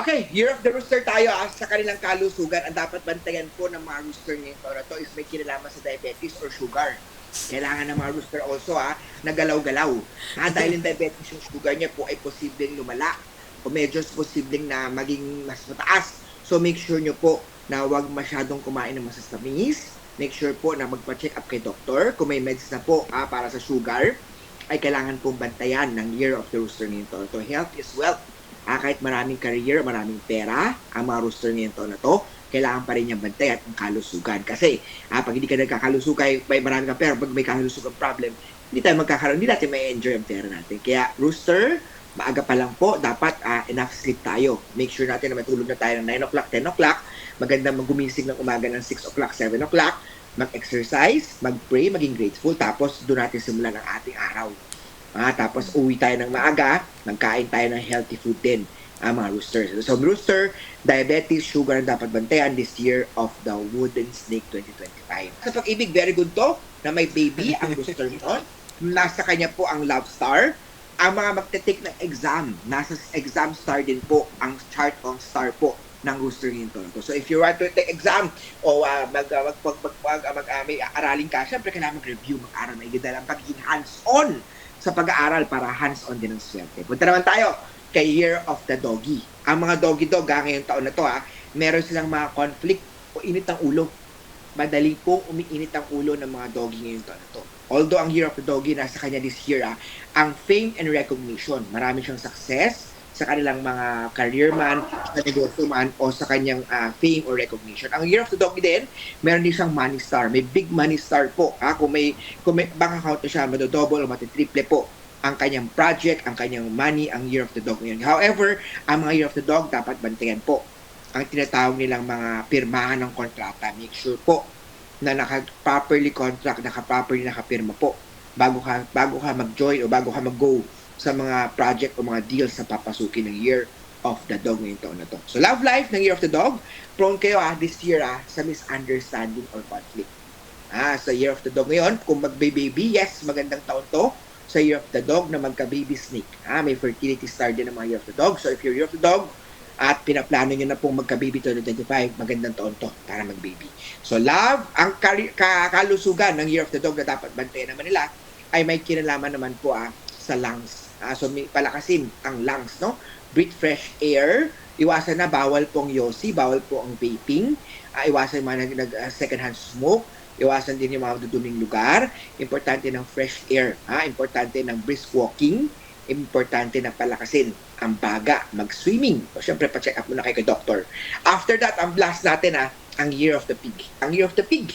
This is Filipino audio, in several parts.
Okay, Year of the Rooster tayo sa kanilang kalusugan. Ang dapat bantayan po ng mga rooster ngayong taon na to is may kinalaman sa diabetes or sugar. Kailangan ng mga rooster also na galaw-galaw. Dahil yung diabetes yung sugar niya po ay posibleng lumala o medyo posibleng na maging mas mataas. So make sure nyo po na huwag masyadong kumain ng masasamis. Make sure po na magpa-check up kay doktor. Kung may meds na po para sa sugar, ay kailangan pong bantayan ng Year of the Rooster ngayong taon. So health is wealth. Kahit maraming career, maraming pera, ang mga rooster ngayong taon na to, kailangan pa rin niyang bantayan ang kalusugan. Kasi pag hindi ka nagkakalusugay, may marami kang pera, pag may kalusugan problem, hindi tayo magkakaroon, hindi natin may enjoy ang pera natin. Kaya rooster, maaga pa lang po, dapat enough sleep tayo. Make sure natin na matulog na tayo ng 9 o'clock, 10 o'clock, maganda gumising ng umaga ng 6 o'clock, 7 o'clock, mag-exercise, mag-pray, maging grateful, tapos doon natin simulan ang ating araw. Tapos uwi tayo ng maaga, magkain tayo ng healthy food din, mga roosters. So rooster, diabetes, sugar ang dapat bantayan this year of the Wooden Snake 2025. Sa pag-ibig, very good to, na may baby, ang rooster noon. Nasa kanya po ang love star. Ang mga magte-take ng exam, nasa exam star din po ang chart of star po ng rooster nito. So if you want to take exam o may aralin ka, syempre kailangan mag-review, mag-aral, may ganda lang pagiging hands-on sa pag-aaral para hands-on din ang swerte. Punta naman tayo kay Year of the Doggy. Ang mga doggy-dog ngayong taon na to, meron silang mga conflict o init ng ulo. Madaling pong umiinit ang ulo ng mga doggy ngayong taon na to. Although ang Year of the Doggy nasa kanya this year, ang fame and recognition. Marami siyang success sa kanilang mga career man, sa negosyo man, o sa kanyang fame or recognition. Ang Year of the Doggy din, meron din siyang money star. May big money star po. Kung may bank account na siya, madodouble o matitriple po ang kanyang project, ang kanyang money, ang Year of the Dog ngayon. However, ang mga Year of the Dog dapat bantayan po ang tinatawag nilang mga pirmahan ng kontrata. Make sure po na naka-properly contract, naka-properly nakapirma po bago ka mag-join o bago ka mag-go sa mga project o mga deals na papasukin ng Year of the Dog ngayong taon na to. So love life ng Year of the Dog, prone kayo this year sa misunderstanding or conflict. Sa Year of the Dog ngayon, kung mag-baby, yes, magandang taon to. Sa Year of the Dog na magka-baby snake. May fertility star din ng mga Year of the Dog. So if you're Year of the Dog at pinaplano nyo na pong magka-baby 2025, magandang taon to para mag-baby. So love, ang kalusugan ng Year of the Dog na dapat bantayan naman nila ay may kinalaman naman po sa lungs. So palakasin ang lungs, no? Breathe fresh air. Iwasan na, bawal pong yosi, bawal po ang vaping. Iwasan mga second-hand smoke. Iwasan din yung mga duduming lugar. Importante ng fresh air. Importante ng brisk walking. Importante na palakasin ang baga, mag-swimming. O syempre, pa-check up muna kayo kay doctor. After that, ang blast natin ang Year of the Pig. Ang Year of the Pig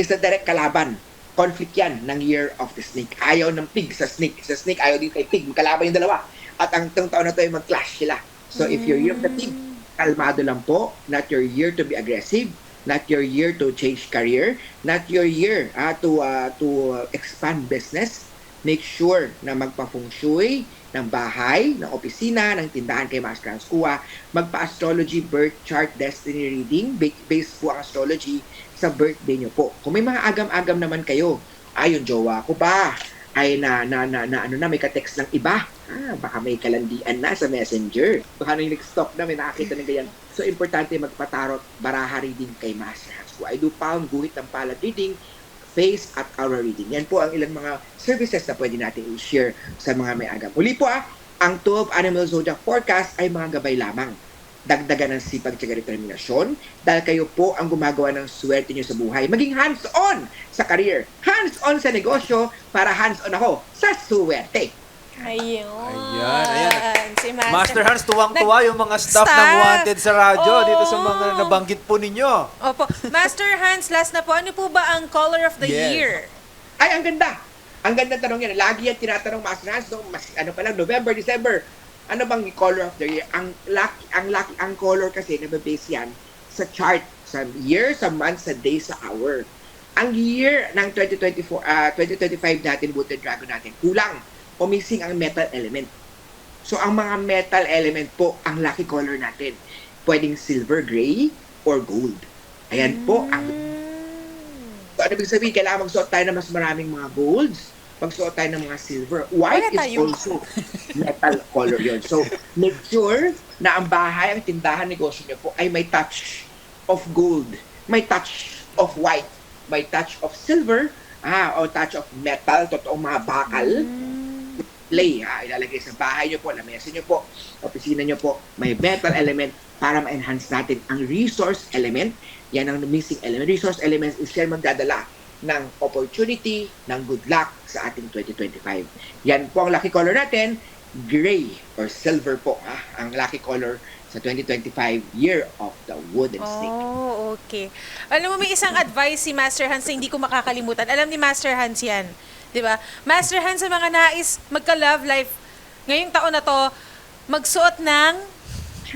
is the direct kalaban. Conflict yan ng Year of the Snake. Ayaw ng pig sa snake. Sa snake, ayaw din kay pig. Magkalaban yung dalawa. At ang taon na to ay mag-clash sila. So if you're Year of the Pig, kalmado lang po. Not your year to be aggressive. Not your year to change career. Not your year to expand business. Make sure na magpa-feng shui ng bahay, ng opisina, ng tindahan kay Master Hans Kua. Magpa-astrology, birth chart, destiny reading. Based po ang astrology sa birthday nyo po. Kung may mga agam-agam naman kayo, yung jowa ko ba? Ay may ka-text ng iba. Baka may kalandian na sa messenger. Baka nang nag-stop na, may nakakita ng ganyan. So, importante magpatarot, baraha reading kay Master Hans Kua. I do palm, guhit ng palad reading, face at aura reading. Yan po ang ilang mga services na pwede natin i-share sa mga may agam. Uli po ang 12 Animal Zodiac Forecast ay mga gabay lamang. Dagdagan ng sipag at determinasyon dahil kayo po ang gumagawa ng swerte nyo sa buhay. Maging hands-on sa career, hands-on sa negosyo, para hands-on ako sa swerte. Ayan. Si Master Hans, tuwang-tuwa yung mga staff ng Wanted sa radyo dito sa mga nabanggit po ninyo. Opo. Master Hans, last na po, ano po ba ang color of the year? Ay, ang ganda! Ang ganda tanong yan. Lagi yan tinatanong Master Hans, November, December. Ano bang color of the year? Ang color kasi nababase yan sa chart, sa year, sa month, sa day, sa hour. Ang year ng 2025 natin, Wooden Dragon natin, kulang. Missing ang metal element. So, ang mga metal element po, ang lucky color natin. Pwedeng silver, gray, or gold. Ayan po. So, ano ibig sabihin? Kailangan magsuot tayo ng mas maraming mga golds. Magsuot tayo ng mga silver. White is also metal color yon. So, make sure na ang bahay, ang tindahan, negosyo nyo po ay may touch of gold, may touch of white, may touch of silver, o touch of metal, totoong mga bakal, play, ilalagay sa bahay nyo po, lamesa nyo po, opisina nyo po, may metal element para ma-enhance natin ang resource element. Yan ang missing element. Resource elements is yan magdadala ng opportunity, ng good luck sa ating 2025. Yan po ang lucky color natin, gray or silver po, ang lucky color sa 2025 Year of the Wooden Snake. Oh, okay. Alam mo, may isang advice si Master Hans na hindi ko makakalimutan. Alam ni Master Hans yan. Di ba? Master Hans, sa mga nais magka-love life, ngayong taon na to, magsuot ng...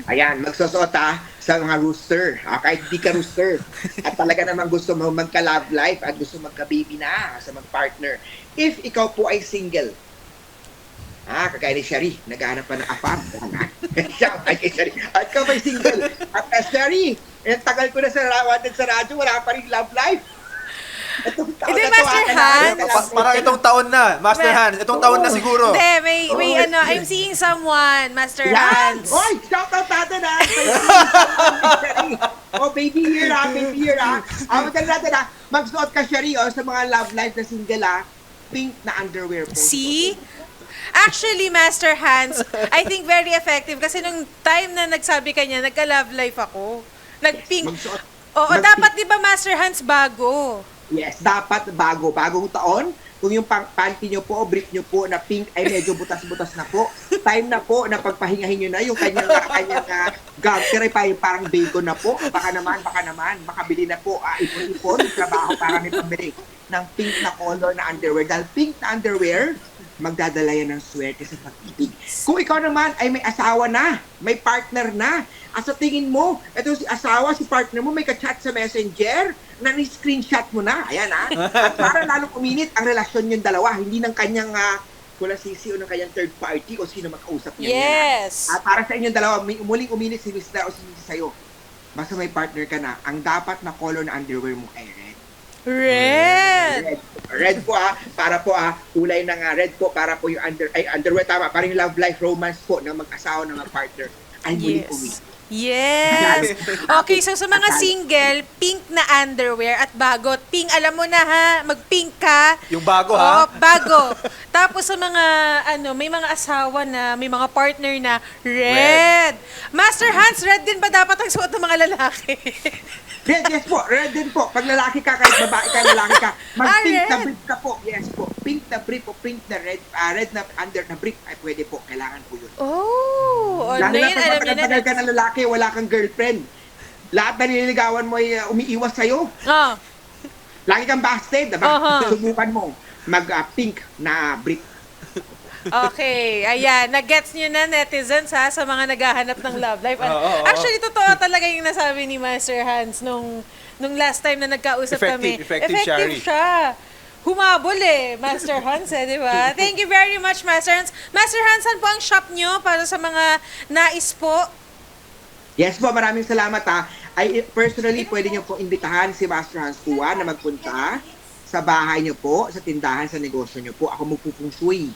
Ayan, magsusuot sa mga rooster. Kahit di ka rooster. At talaga naman gusto mo magka-love life at gusto magka-baby na sa mag-partner. If ikaw po ay single, kagaya ni Shari, naghahanap pa ng afam. Siya ay kay Shari. At ikaw may single. At Shari, tagal ko na sa radyo, wala pa rin love life. Hindi, Master Hans. Parang itong taon na, Master Hans. Itong taon na siguro. Hindi, may I'm seeing someone, Master Hans. Oy, shout out natin baby here baby here maganda natin magsuot ka, Shari, sa mga love life na single pink na underwear po. See? Actually, Master Hans, I think very effective kasi nung time na nagsabi ka niya, nagka-love life ako. Nag-pink. Oo, dapat di ba, Master Hans, bago? Yes, dapat bagong taon. Kung yung panty nyo po o brief nyo po na pink ay medyo butas-butas na po, time na po na pagpahingahin nyo na yung kanyang gagter ay parang bacon na po. Baka naman, makabili na po, ipon-ipon, trabaho para may pambili ng pink na color na underwear. Dahil pink na underwear, magdadala yan ng swerte sa pag-ibig. Kung ikaw naman ay may asawa na, may partner na, at sa tingin mo, ito si asawa, si partner mo, may ka-chat sa messenger, na ni-screenshot mo na, ayan at para lalong uminit ang relasyon yung dalawa, hindi ng kanyang kula sisi o ng kanyang third party o sino makausap niya. Yes. Para sa inyong dalawa, muling uminit si Mr. o si Mrs. sa'yo. Basta may partner ka na, ang dapat na color na underwear mo ay red. Red po para po kulay ng red po para po yung underwear tama, parang yung love life romance po ng mag-asawa ng partner ay muling uminit. Yes. Okay, so sa mga single, pink na underwear at bagot. Pink, alam mo na mag-pink ka. Yung bago bago. Tapos sa mga, may mga asawa na, may mga partner na red. Master Hans, red din ba dapat ang suot ng mga lalaki? Red, yes po. Red din po. Pag lalaki ka, kahit babae ka, lalaki ka, mag-pink na brief ka po. Yes po. Pink na brief o pink na red, red na under na brief ay pwede po. Kailangan po yun. Lalo na pag matagal ka na lalaki, wala kang girlfriend. Lahat na nililigawan mo ay umiiwas sa'yo. Lagi kang busted, diba? Subukan mo mag-pink na brief. Okay, ayan. Nag-gets nyo na, netizens, sa mga naghahanap ng love life. Actually, totoo talaga yung nasabi ni Master Hans nung last time na nagkausap kami. Effective siya. Humabol Master Hans, di ba? Thank you very much, Master Hans. Master Hans, saan po ang shop nyo para sa mga nais po? Yes po, maraming salamat Ay personally, pwede nyo po imbitahan si Master Hans Kua na magpunta sa bahay nyo po, sa tindahan, sa negosyo nyo po. Ako magpupung shui.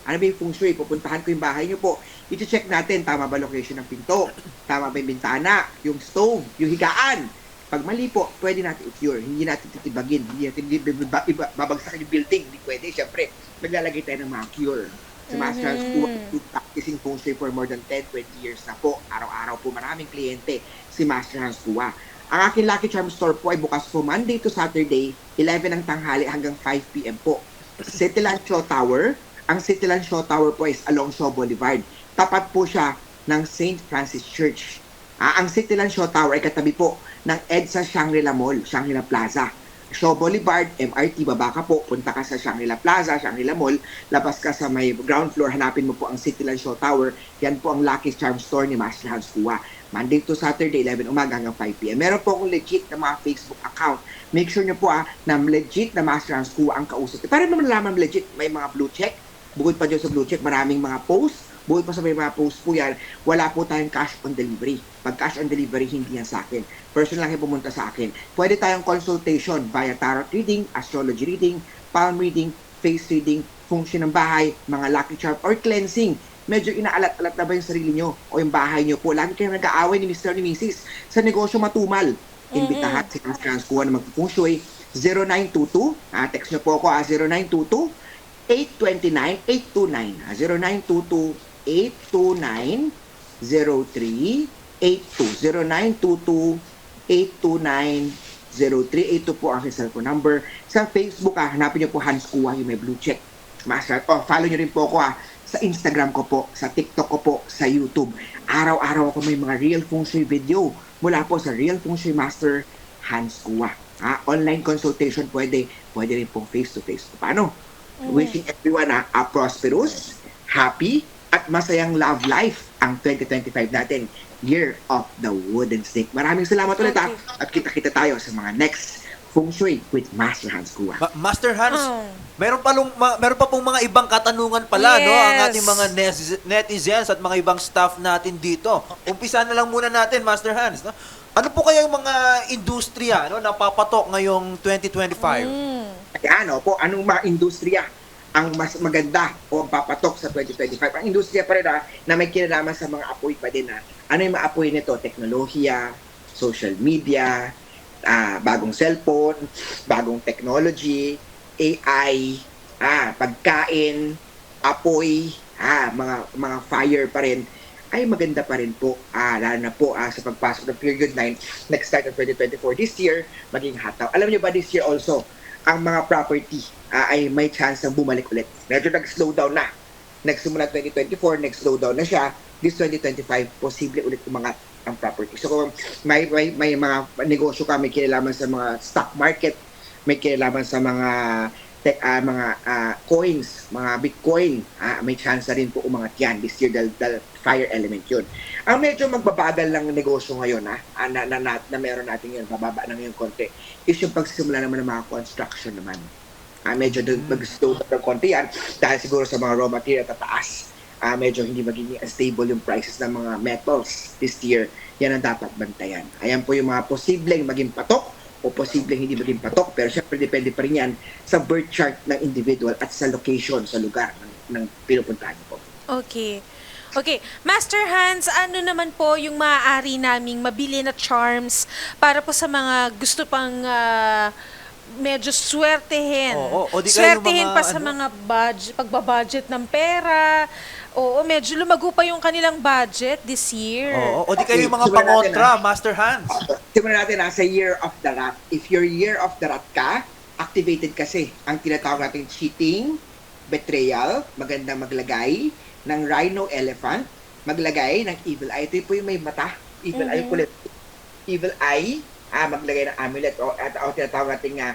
Ano ba yung feng shui? Pupuntahan ko yung bahay nyo po. I-check natin, tama ba location ng pinto? Tama ba yung bintana? Yung stove? Yung higaan? Pag mali po, pwede natin i-cure. Hindi natin titibagin. Hindi natin babagsakin yung building. Hindi pwede. Siyempre, maglalagay tayo ng mga cure. Si Master Hans po, practicing feng shui for more than 10-20 years na po. Araw-araw po maraming kliyente si Master Hans Kua. Ang aking Lucky Charm Store po ay bukas po Monday to Saturday, 11 ng tanghali hanggang 5 p.m. po. Cityland Shaw Tower. Ang Cityland Shaw Tower po is along Shaw Boulevard. Tapat po siya ng St. Francis Church. Ang Cityland Shaw Tower ay katabi po ng EDSA Shangri-La Mall, Shangri-La Plaza. Shaw Boulevard, MRT, baba ka po, punta ka sa Shangri-La Plaza, Shangri-La Mall, labas ka sa may ground floor, hanapin mo po ang Cityland Shaw Tower. Yan po ang Lucky Charm Store ni Master Hans Kua. Monday to Saturday, 11 umaga hanggang 5 p.m. Meron po akong legit na mga Facebook account. Make sure nyo po na legit na Master Hans Kua ang kausap. Para naman malaman legit, may mga blue check. Bukod pa dyan sa blue check, maraming mga posts. Bukod pa sa may mga posts po yan, wala po tayong cash on delivery. Pag cash on delivery, hindi yan sa akin. Personal lang yung pumunta sa akin. Pwede tayong consultation via tarot reading, astrology reading, palm reading, face reading, function ng bahay, mga lucky charm, or cleansing. medyo inaalat-alat na ba yung sarili nyo o yung bahay nyo po. Lagi kayong nag-aaway ni Mr. ni Mrs. sa negosyo matumal. Imbitahan si Master Hans Kua na mag-feng shui. 0922, text nyo po ako 0922 829-829. 0922-829-0382. 0922-829-0382 po ang cellphone number. Sa Facebook, hanapin nyo po Hans Kua, yung may blue check. Follow nyo rin po ako sa Instagram ko po, sa TikTok ko po, sa YouTube. Araw-araw ako may mga real feng shui video mula po sa Real Feng Shui Master Hans Kua. Online consultation pwede rin po face-to-face. Paano? Wishing everyone a prosperous, happy, at masayang love life ang 2025 natin, Year of the Wooden Snake. Maraming salamat ulit at kita-kita tayo sa mga next Feng Shui with Master Hans Kua. Master Hans, meron pa pong mga ibang katanungan pala, no? Ang ating mga netizens at mga ibang staff natin dito. Umpisa na lang muna natin, Master Hans, no? Ano po kaya yung mga industriya, no, na papatok ngayong 2025? Kaya anong mga industriya ang mas maganda o papatok sa 2025? Ang industriya pa rin na may kinalaman sa mga apoy pa din. Ano yung mga apoy nito? Teknolohiya, social media, bagong cellphone, bagong technology, AI, pagkain, apoy, mga fire pa rin, ay maganda pa rin po, lalo na po sa pagpasok ng period 9, next start of 2024. This year, maging hataw. Alam niyo ba, this year also, ang mga property ay may chance na bumalik ulit. Medyo nag-slow down na. Nagsimula 2024, nag-slow down na siya. This 2025, posible ulit umangat ang property. So kung may mga negosyo ka, may kinalaman sa mga stock market, may kinalaman sa mga coins, mga Bitcoin, may chance na rin po umangat yan this year dahil fire element yun. Ang medyo magbabagal lang negosyo ngayon na meron natin yun, bababa na ngayon konti, is yung pagsisimula naman ng mga construction naman. Medyo mag-slow ng konti yan dahil siguro sa mga raw material tataas. Medyo hindi magiging stable yung prices ng mga metals this year. Yan ang dapat bantayan. Ayan po yung mga posibleng maging patok o posibleng hindi maging patok, pero syempre depende pa rin yan sa birth chart ng individual at sa location, sa lugar ng pinupuntahan po. Okay. Master Hans, ano naman po yung maaari naming mabili na charms para po sa mga gusto pang medyo swertehin. O di Swertehin mga, pa sa mga pagbabudget ng pera. Oo, medyo lumago pa yung kanilang budget this year. O di kayo yung mga pangontra, Master Hans. Simulan natin sa Year of the Rat. If your Year of the Rat ka, activated kasi ang tinatawag natin cheating, betrayal, magandang maglagay ng rhino elephant, maglagay ng evil eye. Ito po yung may mata, evil eye kulit. Evil eye, maglagay ng amulet o tinatawag natin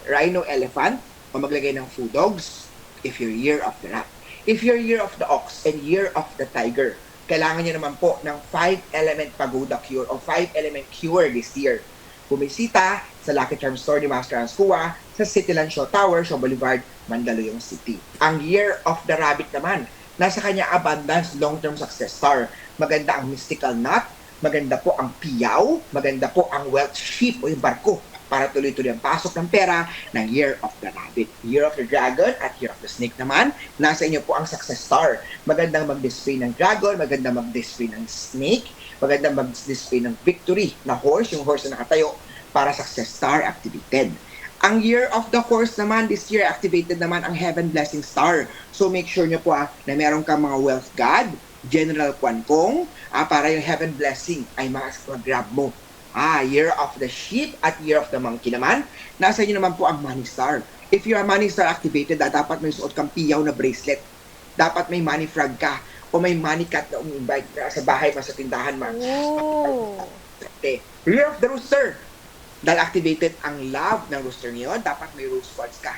rhino elephant o maglagay ng food dogs if your Year of the Rat. If your Year of the Ox and Year of the Tiger, kailangan nyo naman po ng 5-element pagoda cure o 5-element cure this year. Bumisita sa Lucky Charm Store ni Master Hans Kua sa Cityland Shaw Tower, Shaw Boulevard, Mandaluyong City. Ang Year of the Rabbit naman, nasa kanya abundance, long-term success star. Maganda ang mystical knot, maganda po ang piyaw, maganda po ang wealth ship o yung barko para tuloy-tuloy ang pasok ng pera ng Year of the Rabbit. Year of the Dragon at Year of the Snake naman, nasa inyo po ang success star. Magandang mag-display ng dragon, magandang mag-display ng snake, magandang mag-display ng victory na horse, yung horse na nakatayo para success star activated. Ang Year of the Horse naman, this year activated naman ang Heaven Blessing Star. So make sure nyo po na meron kang mga wealth god, General Kwan Kong, para yung Heaven Blessing ay mag-grab mo. Year of the Sheep at Year of the Monkey naman, nasa inyo naman po ang Money Star. If you are Money Star activated, dapat may suot kang piyaw na bracelet. Dapat may money frog ka o may money cat na umi-invite sa bahay pa sa tindahan mo. Year of the Rooster. Dahil activated ang love ng rooster ngayon, dapat may rose cards ka.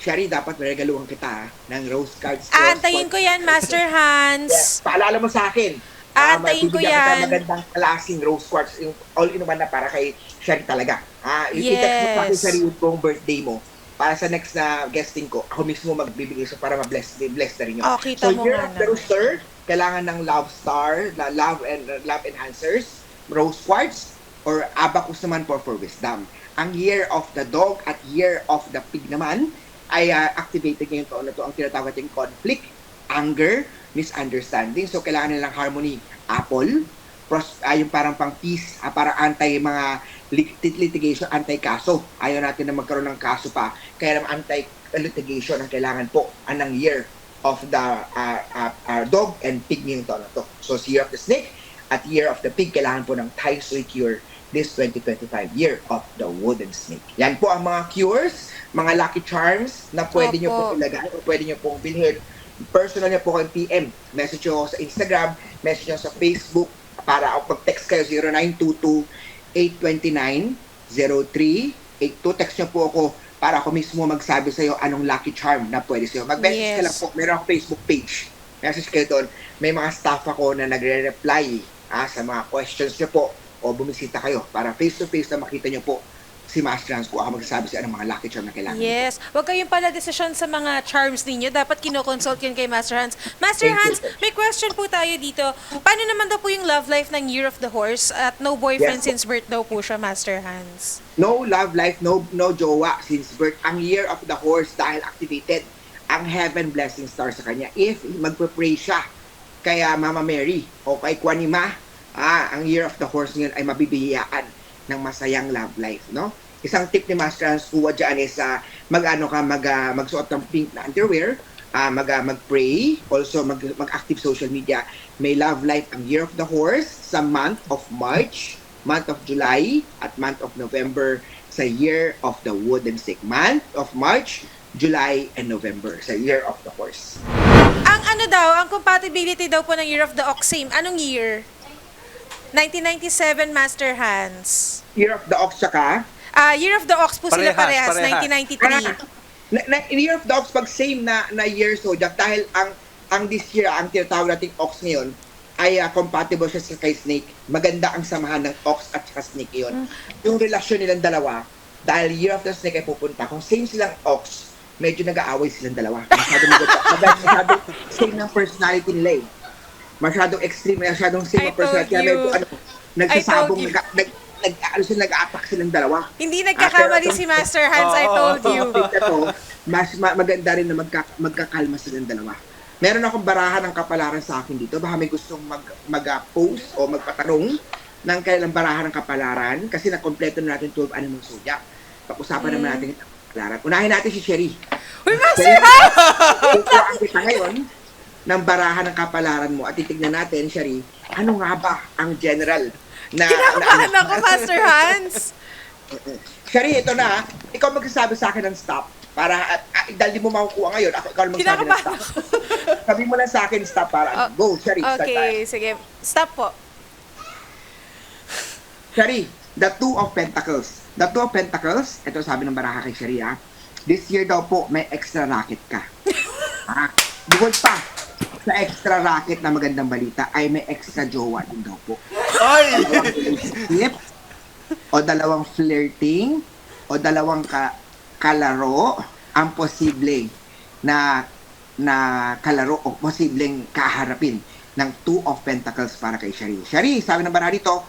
Sherry, dapat may regaluhan kita ng rose cards. Antayin ko yan, Master Hans. Yes. Paalala mo sa akin. Antayin ko yan. Magandang klaseng rose quartz, yung all-in-one na para kay Sherry talaga. I-text mo sa akin, Sherry, yung birthday mo. Para sa next na guesting ko, ako mismo magbibigay so para ma-bless na rin yun. Kita mo Year nga of the Rooster, kailangan ng love star, love enhancers, rose quartz, or abacus naman for wisdom. Ang Year of the Dog at Year of the Pig naman ay activated ngayong taon na to ang tinatawag nating conflict, anger, misunderstanding. So, kailangan nilang harmony. Apple, yung parang pang peace, parang anti mga litigation, anti-kaso. Ayaw natin na magkaroon ng kaso pa. Kaya naman anti-litigation ang kailangan po ng year of the dog and pig ngayong taon na to. So, year of the snake at year of the pig, kailangan po ng Tai Sui cure this 2025 year of the wooden snake. Yan po ang mga cures, mga lucky charms na pwede nyo po ilagay o pwede nyo pong bilhin. Personal nyo po kayong PM. Message nyo sa Instagram, message nyo sa Facebook, para pag-text kayo 0922-829-0382. Text nyo po ako para ako mismo magsabi sa'yo anong lucky charm na pwede sa'yo. Mag-message ka lang po. Meron akong Facebook page. Message kayo doon. May mga staff ako na nagre-reply sa mga questions nyo po o bumisita kayo para face-to-face na makita nyo po si Master Hans po ako magsasabi sa anong mga lucky charm na kailangan. Yes. Huwag kayong pala desisyon sa mga charms ninyo. Dapat kinoconsult yun kay Master Hans. Master Hans, may question po tayo dito. Paano naman daw po yung love life ng Year of the Horse at no boyfriend since birth daw po siya, Master Hans? No love life, no jowa since birth. Ang Year of the Horse dahil activated ang heaven blessing star sa kanya. If magpe-pray siya kaya Mama Mary o kay Kwanima, ang Year of the Horse ngayon ay mabibihiyaan ng masayang love life, no? Isang tip ni Master Hans kuha dyan is magsuot ng pink na underwear, mag-pray, also mag-active social media. May love life ang Year of the Horse sa month of March, month of July, at month of November sa Year of the Wooden Stick. Month of March, July, and November sa Year of the Horse. Ang ang compatibility daw po ng Year of the Ox, same. Anong year? 1997, Master Hans. Year of the Ox tsaka? Year of the Ox po sila parehas, 1993. Year of the Ox, pag same na year zodiac, dahil ang this year, ang tinatawag nating Ox ngayon, ay compatible siya kay Snake. Maganda ang samahan ng Ox at saka Snake yun. Yung relasyon nilang dalawa, dahil Year of the Snake ay pupunta, kung same silang Ox, medyo nag-aaway silang dalawa. Masyadong same ng personality nila eh. Masyadong extreme, masyadong same ng personality. Kaya medyo nagsasabong, nag-a-attack silang dalawa. Hindi nagkakamali si Master Hans, I told you. Mas maganda rin na magkakalma silang dalawa. Meron akong barahan ng kapalaran sa akin dito. Baka may gustong mag-post o magpatanong ng kailang barahan ng kapalaran kasi na-kompleto na natin 12 animal zodiac. Pag-usapan naman natin ang kapalaran. Unahin natin si Sherry. Uy, Master Hans! Tutuan kita ngayon ng barahan ng kapalaran mo at titignan natin, Sherry, ano nga ba ang general na... Kinakabahan ako, Master Hans! Sherry, ito na. Ikaw magsasabi sa akin ng stop. Para, dahil di mo makukuha ngayon, ikaw lang magsasabi ng stop. Sabi mo lang sa akin stop para. Go, Sherry. Okay, sige. Stop po. Sherry, the Two of Pentacles. The Two of Pentacles, ito sabi ng baraha kay Sherry, this year daw po, may extra racket ka. Bukod pa, sa extra racket na magandang balita, ay may extra jowa din daw po. Ay! O dalawang flirting, o dalawang kalaro, ang posible na kalaro o posibleng kaharapin ng Two of Pentacles para kay Sherry. Sherry, sabi ng baraha dito,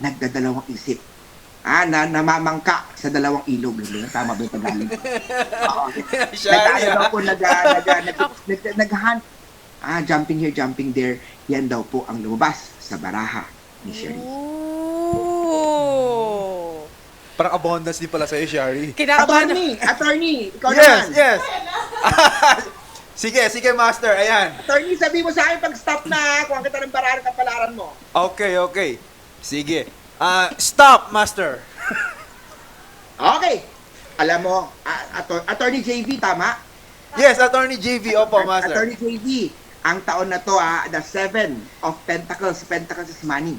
nagdadalawang isip. Namamangka sa dalawang ilog. Tama ba yung Tagalog? Nag-hunt. Jumping here, jumping there. Yan daw po ang lumabas sa baraha ni Sherry. Ooh. Parang abundance din pala sa'yo, Shari. Attorney, ikaw Yes, naman. yes. Sige, Master. Ayan. Attorney, sabi mo sa akin pag-stop na kung kita ng baraha ng kapalaran mo. Okay. Sige. Stop, Master. Okay. Alam mo, Attorney JV, tama? Yes, Attorney JV. Opo, Master. Attorney JV, ang taon na to, the Seven of Pentacles. Pentacles is money.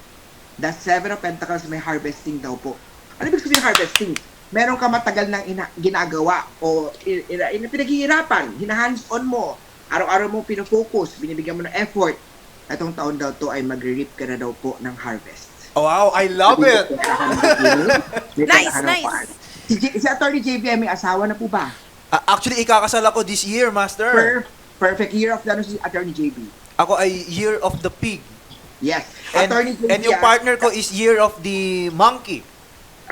The Seven of Pentacles may harvesting daw po. Ano ibig sabihin harvesting? Meron ka matagal nang ginagawa o pinaghihirapan, hinahands-on mo, araw-araw mo pinofocus, binibigyan mo ng effort. Itong taon daw to ay magre-reap ka na daw po ng harvest. Oh, wow, I love it. Nice. Si Attorney JV ay may asawa na po ba? Actually, ikakasal ako this year, Master. Perfect year of si Attorney JV. Ako ay Year of the Pig. Yes. And, Attorney JV, and yung partner ko is Year of the Monkey.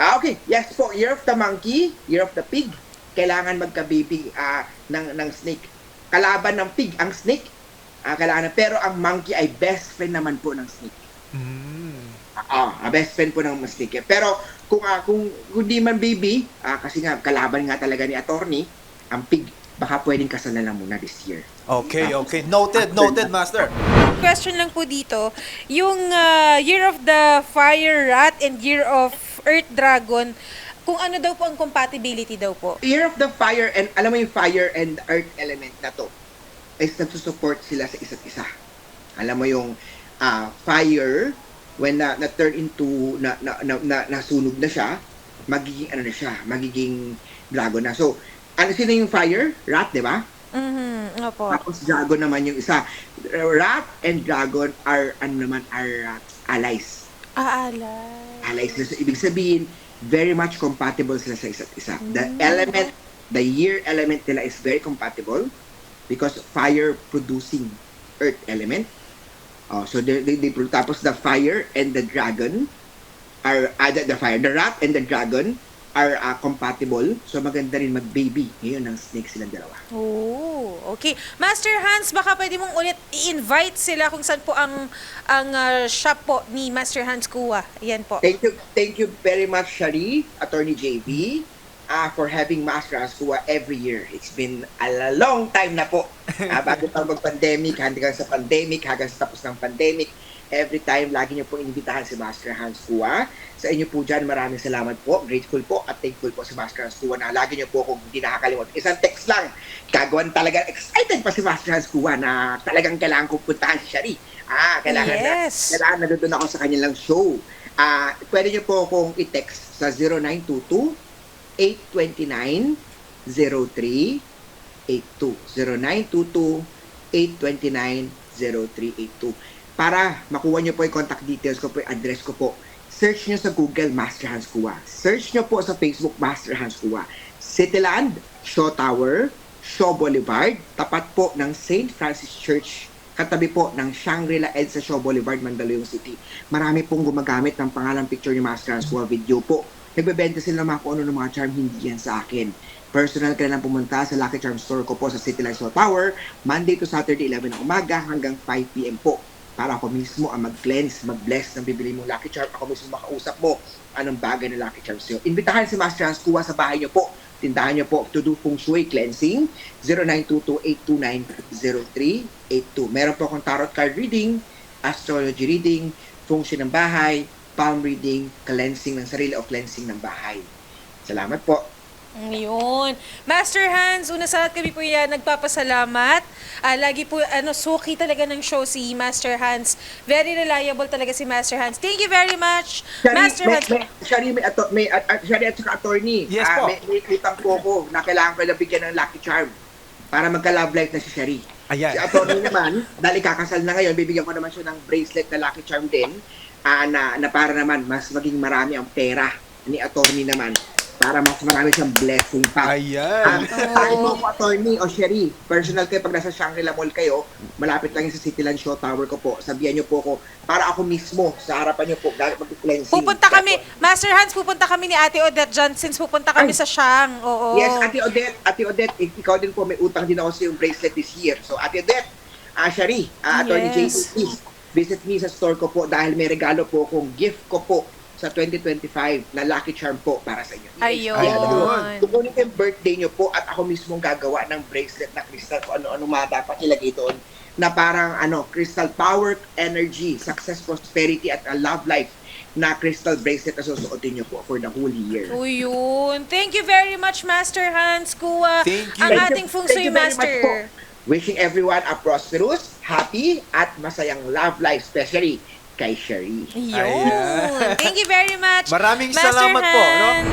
Okay. Yes po. Year of the monkey, year of the pig. Kailangan magka-baby ng snake. kalaban ng pig, ang snake. Pero ang monkey ay best friend naman po ng snake. Best friend po ng snake. Pero kung hindi man baby, kasi nga kalaban nga talaga ni attorney, ang pig, baka pwedeng kasal na lang muna this year. Okay. Noted, Master. Question lang po dito, yung Year of the Fire Rat and Year of Earth Dragon, kung ano daw po ang compatibility daw po? Year of the fire, and alam mo yung fire and earth element na to, is nagsusupport sila sa isa't isa. Alam mo yung fire, when na-turn into, nasunog na siya, magiging dragon na. So, sino yung fire? Rat, di ba? Opo. Tapos dragon naman yung isa. Rat and dragon are allies. Allies na. So, ibig sabihin, very much compatible sila sa isa't isa. The year element nila is very compatible because fire producing earth element. So tapos the fire and the dragon are the rat and the dragon are compatible. So maganda rin mag-baby. Ngayon ang snake silang dalawa. Oh, okay. Master Hans, baka pwede mong ulit i-invite sila kung saan po ang shop po ni Master Hans Kua. Ayan po. Thank you very much, Shari, Attorney JV, for having Master Hans Kua every year. It's been a long time na po. Bago pa mag-pandemic, hanggang sa pandemic, hanggang sa tapos ng pandemic, every time, lagi niyo po inimbitahan si Master Hans Kua. Sa inyo po dyan, maraming salamat po. Grateful po at thankful po si Master Hans Kua na lagi niyo po kung hindi nakakalimutan. Isang text lang. Kagawan talaga. Excited pa si Master Hans Kua na talagang kailangan kong puntahan si Shari. Kailangan na doon ako sa kanilang show. Pwede niyo po akong i-text sa 0922-829-0382. 0922-829-0382. Para makuha niyo po yung contact details ko po, yung address ko po. Search nyo sa Google, Master Hans Kua. Search nyo po sa Facebook, Master Hans Kua. Cityland, Shaw Tower, Shaw Boulevard, tapat po ng St. Francis Church, katabi po ng Shangri-La EDSA Shaw Boulevard, Mandaluyong City. Marami pong gumagamit ng pangalang picture ni Master Hans Kua video po. Nagbebenta sila ng mga kung ano ng mga charm, hindi yan sa akin. Personal ka lang pumunta sa Lucky Charm store ko po sa Cityland Shaw Tower, Monday to Saturday, 11 ng umaga hanggang 5 p.m. po. Para ako mismo ang mag-cleanse, mag-bless ng bibili mong Lucky Charm. Ako mismo makausap mo anong bagay ng Lucky Charm sa'yo. Imbitahan si Master Hans Kua sa bahay niyo po. Tindahan niyo po to do feng shui cleansing. 0922-829-0382. Meron po akong tarot card reading, astrology reading, feng shui ng bahay, palm reading, cleansing ng sarili o cleansing ng bahay. Salamat po. Yun. Master Hans, una sa lahat kami po yan nagpapasalamat. Lagi po, suki talaga ng show si Master Hans. Very reliable talaga si Master Hans. Thank you very much, Master Hans. Shari at saka attorney. Yes po. May utang po ako na kailangan ko nabigyan ng Lucky Charm para magka-love life na si Shari. Ayan. Si attorney naman, dahil kakasal na ngayon, bibigyan ko naman siya ng bracelet na Lucky Charm din, na para naman mas maging marami ang pera ni attorney naman. Para mas marami siyang blessing pa. Ayan. Tayo po ako, attorney o Sherry. Personal kayo, pag nasa Shangri-La Mall kayo, malapit lang yung sa Cityland Shaw Tower ko po. Sabihan niyo po ako, para ako mismo, sa harapan niyo po, mag-cleansing. Pupunta kami, Master Hans, pupunta kami ni Ate Odette dyan since pupunta kami sa Shang. Oo. Yes, Ate Odette, ikaw din po, may utang din ako sa yung bracelet this year. So, Ate Odette, Sherry, Attorney Yes. JC, please, visit me sa store ko po dahil may regalo po akong gift ko po sa 2025 na Lucky Charm po para sa inyo. Ayun. Kukunin ko yung birthday nyo po at ako mismo gagawa ng bracelet na crystal kung ano-ano mga dapat ilagay doon na parang crystal power, energy, success, prosperity at a love life na crystal bracelet na susuotin nyo po for the whole year. Yun. Thank you very much, Master Hans Kua. Thank you. Ang Thank ating you- feng thank shui you very much master. po. Wishing everyone a prosperous, happy, at masayang love life, especially kay Sherry. Yun. Thank you very much, Maraming Master salamat po, no? Hans.